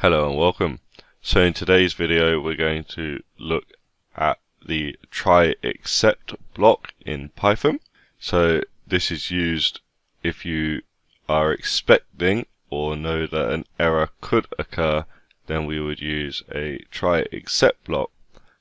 Hello and welcome. So in today's video we're going to look at the try except block in Python. So this is used if you are expecting or know that an error could occur, then we would use a try except block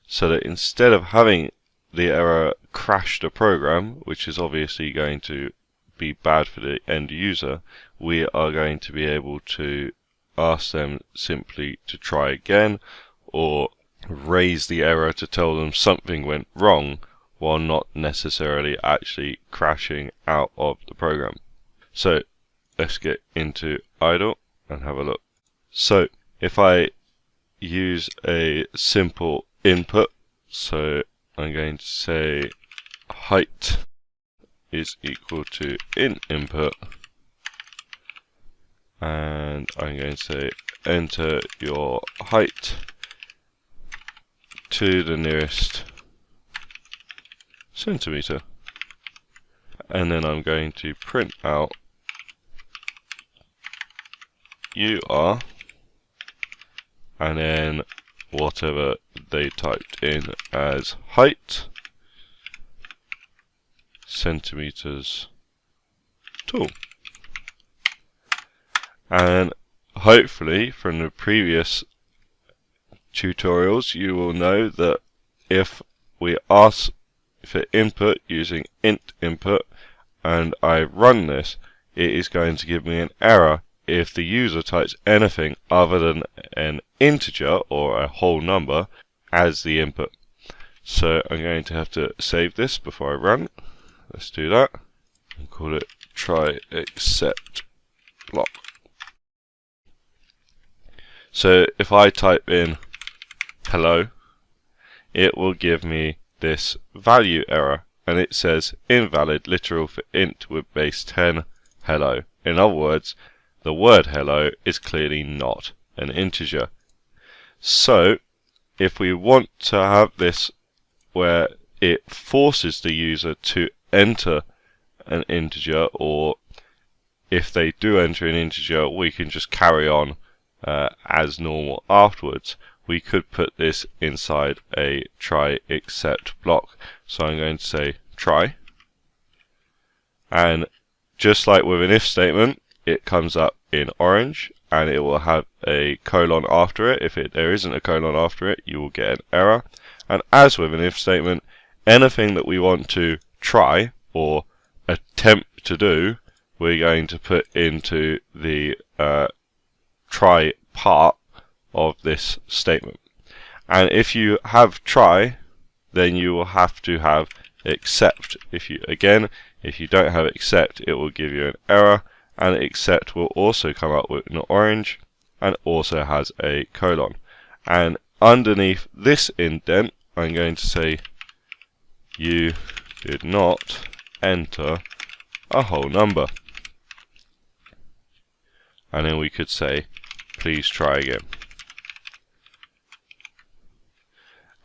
so that instead of having the error crash the program, which is obviously going to be bad for the end user, we are going to be able to ask them simply to try again, or raise the error to tell them something went wrong while not necessarily actually crashing out of the program. So let's get into idle and have a look. So if I use a simple input, so I'm going to say height is equal to int input, and I'm going to say enter your height to the nearest centimeter, and then I'm going to print out you are, and then whatever they typed in as height, centimeters tall. And hopefully from the previous tutorials you will know that if we ask for input using int input and I run this, it is going to give me an error if the user types anything other than an integer or a whole number as the input. So I'm going to have to save this before I run. Let's do that and call it try except block. So if I type in hello, it will give me this value error, and it says invalid literal for int with base 10 hello. In other words, the word hello is clearly not an integer. So if we want to have this where it forces the user to enter an integer, or if they do enter an integer we can just carry on as normal afterwards, we could put this inside a try except block. So I'm going to say try, and just like with an if statement, it comes up in orange and it will have a colon after it. If there isn't a colon after it, you will get an error. And as with an if statement, anything that we want to try or attempt to do, we're going to put into the try part of this statement. And if you have try, then you will have to have except. If you don't have except, it will give you an error, and except will also come up with an orange and also has a colon. And underneath this indent, I'm going to say you did not enter a whole number, and then we could say please try again.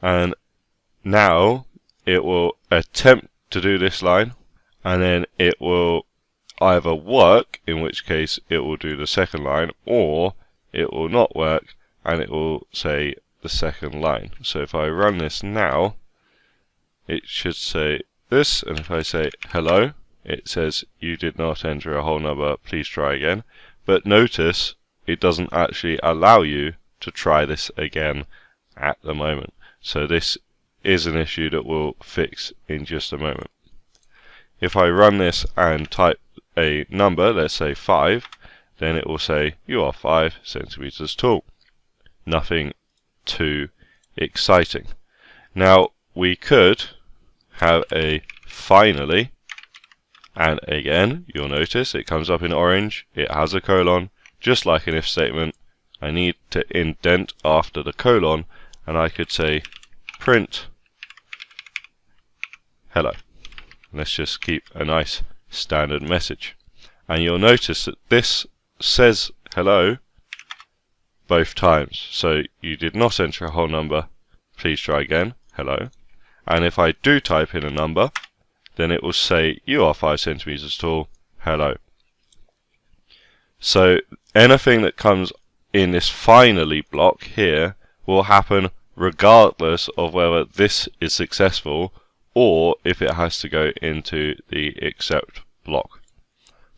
And now it will attempt to do this line, and then it will either work, in which case it will do the second line, or it will not work and it will say the second line. So if I run this now, it should say this, and if I say hello, it says you did not enter a whole number, please try again. But notice it doesn't actually allow you to try this again at the moment. So this is an issue that we'll fix in just a moment. If I run this and type a number, let's say 5, then it will say you are 5 centimeters tall. Nothing too exciting. Now we could have a finally, and again you'll notice it comes up in orange, it has a colon, just like an if statement. I need to indent after the colon, and I could say print hello. Let's just keep a nice standard message, and you'll notice that this says hello both times. So you did not enter a whole number, please try again, hello. And if I do type in a number, then it will say you are 5 centimeters tall, hello. So anything that comes in this finally block here will happen regardless of whether this is successful or if it has to go into the except block.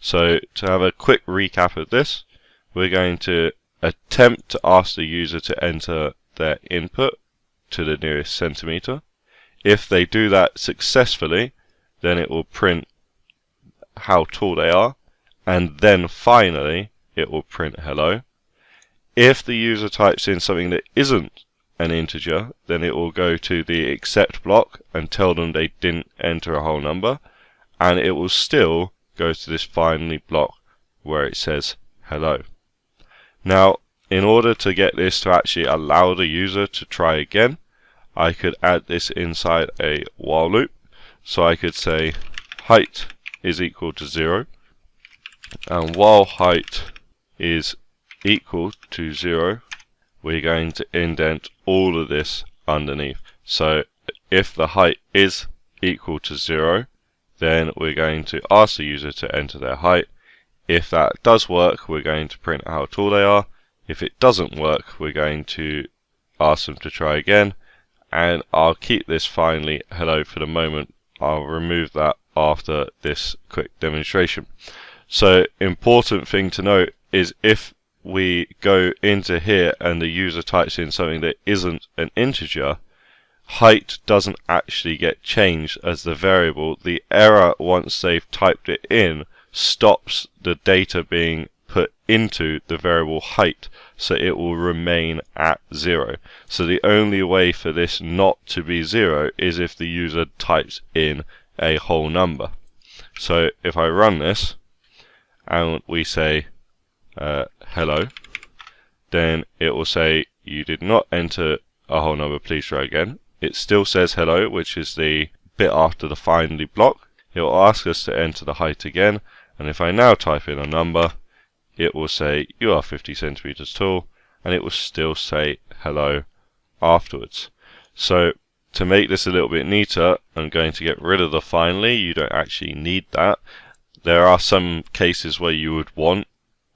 So to have a quick recap of this, we're going to attempt to ask the user to enter their input to the nearest centimeter. If they do that successfully, then it will print how tall they are, and then finally it will print hello. If the user types in something that isn't an integer, then it will go to the except block and tell them they didn't enter a whole number, and it will still go to this finally block where it says hello. Now, in order to get this to actually allow the user to try again, I could add this inside a while loop. So I could say height is equal to 0, and while height is equal to 0, we're going to indent all of this underneath. So if the height is equal to 0, then we're going to ask the user to enter their height. If that does work, we're going to print how tall they are. If it doesn't work, we're going to ask them to try again, and I'll keep this finally hello for the moment. I'll remove that after this quick demonstration. So, important thing to note is if we go into here and the user types in something that isn't an integer, height doesn't actually get changed as the variable. The error, once they've typed it in, stops the data being put into the variable height, so it will remain at 0. So the only way for this not to be 0 is if the user types in a whole number. So if I run this and we say hello, then it will say you did not enter a whole number, please try again. It still says hello, which is the bit after the finally block. It will ask us to enter the height again, and if I now type in a number, it will say you are 50 centimeters tall, and it will still say hello afterwards. So to make this a little bit neater, I'm going to get rid of the finally. You don't actually need that. There are some cases where you would want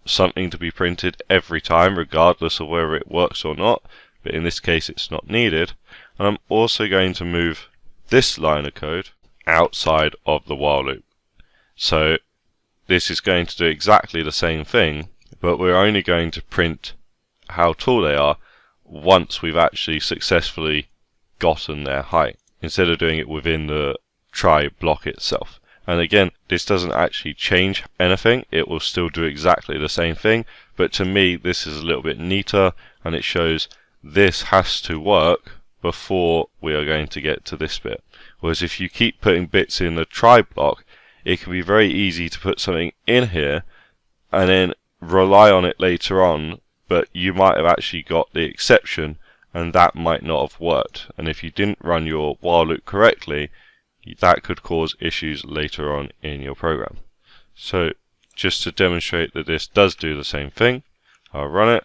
something to be printed every time, regardless of whether it works or not, but in this case it's not needed. And I'm also going to move this line of code outside of the while loop. So this is going to do exactly the same thing, but we're only going to print how tall they are once we've actually successfully gotten their height, instead of doing it within the try block itself. And again, this doesn't actually change anything, it will still do exactly the same thing, but to me this is a little bit neater, and it shows this has to work before we are going to get to this bit. Whereas if you keep putting bits in the try block, it can be very easy to put something in here and then rely on it later on, but you might have actually got the exception and that might not have worked. And if you didn't run your while loop correctly, that could cause issues later on in your program. So just to demonstrate that this does do the same thing, I'll run it,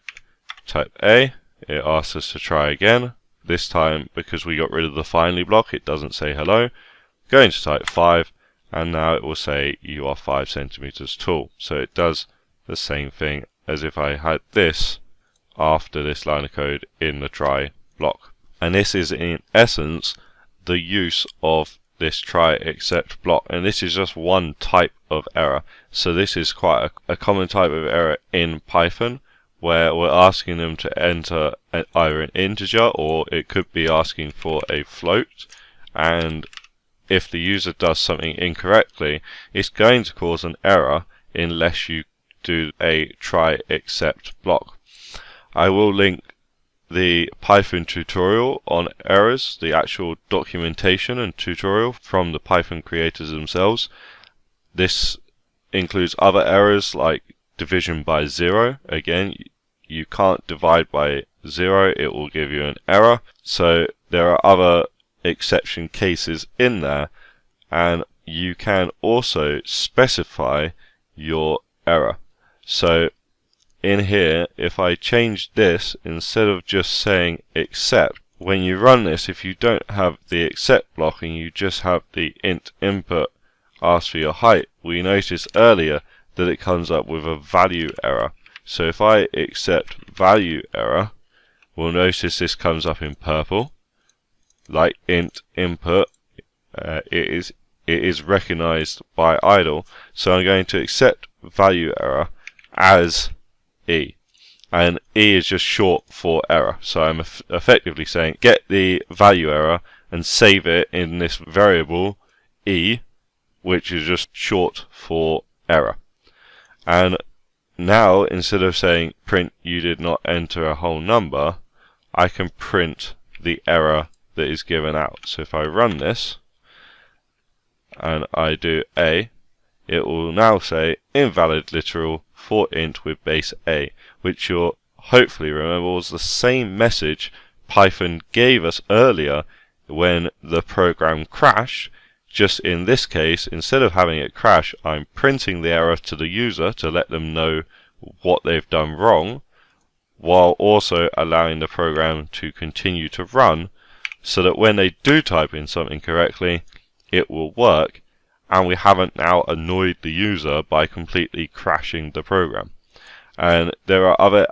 type A, it asks us to try again. This time, because we got rid of the finally block, it doesn't say hello. Going to type 5, and now it will say you are 5 centimeters tall. So it does the same thing as if I had this after this line of code in the try block. And this is in essence the use of this try except block, and this is just one type of error. So this is quite a common type of error in Python, where we're asking them to enter either an integer or it could be asking for a float, and if the user does something incorrectly, it's going to cause an error unless you do a try except block. I will link the Python tutorial on errors, the actual documentation and tutorial from the Python creators themselves. This includes other errors like division by 0. Again, you can't divide by 0, it will give you an error. So there are other exception cases in there, and you can also specify your error. So in here, if I change this, instead of just saying except, when you run this, if you don't have the except block and you just have the int input ask for your height, we noticed earlier that it comes up with a value error. So if I accept value error, we'll notice this comes up in purple, like int input. It is recognized by idle, so I'm going to accept value error as E, and E is just short for error, so I'm effectively saying get the value error and save it in this variable E, which is just short for error. And now, instead of saying print you did not enter a whole number, I can print the error that is given out. So if I run this and I do A, it will now say invalid literal for int with base A, which you'll hopefully remember was the same message Python gave us earlier when the program crashed. Just in this case, instead of having it crash, I'm printing the error to the user to let them know what they've done wrong, while also allowing the program to continue to run, so that when they do type in something correctly, it will work, and we haven't now annoyed the user by completely crashing the program. And there are other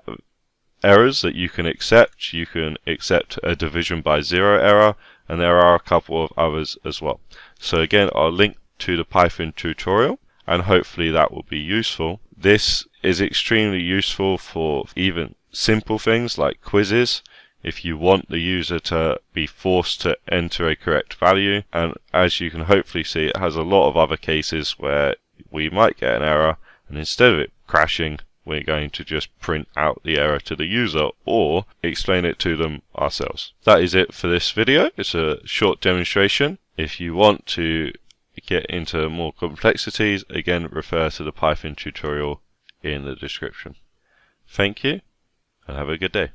errors that you can accept. You can accept a division by zero error, and there are a couple of others as well. So again, I'll link to the Python tutorial, and hopefully that will be useful. This is extremely useful for even simple things like quizzes, if you want the user to be forced to enter a correct value. And as you can hopefully see, it has a lot of other cases where we might get an error, and instead of it crashing, we're going to just print out the error to the user or explain it to them ourselves. That is it for this video. It's a short demonstration. If you want to get into more complexities, again, refer to the Python tutorial in the description. Thank you, and have a good day.